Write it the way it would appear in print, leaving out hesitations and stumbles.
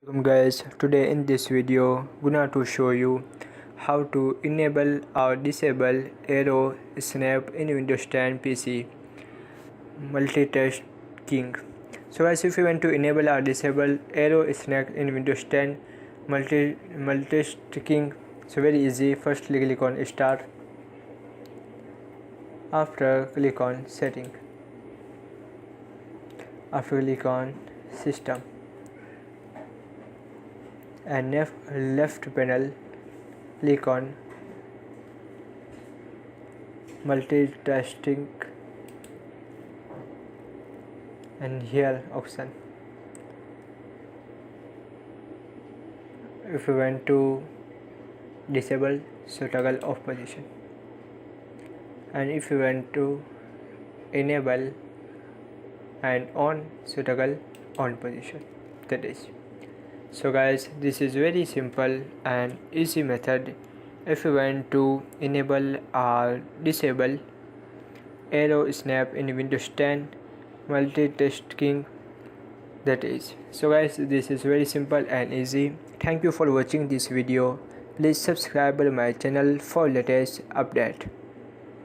Welcome guys, today in this video gonna to show you how to enable or disable Aero Snap in Windows 10 PC multitasking. So guys, if you want to enable or disable Aero Snap in Windows 10 multitasking, so very easy. First click on start, after click on setting, after click on system, and left panel click on multitasking, and here option. If you want to disable, so toggle off position, and if you want to enable and on, so toggle on position. That is. So guys, this is very simple and easy method if you want to enable or disable Aero Snap in Windows 10 multitasking, that is. So guys, this is very simple and easy. Thank you for watching this video. Please subscribe my channel for latest update.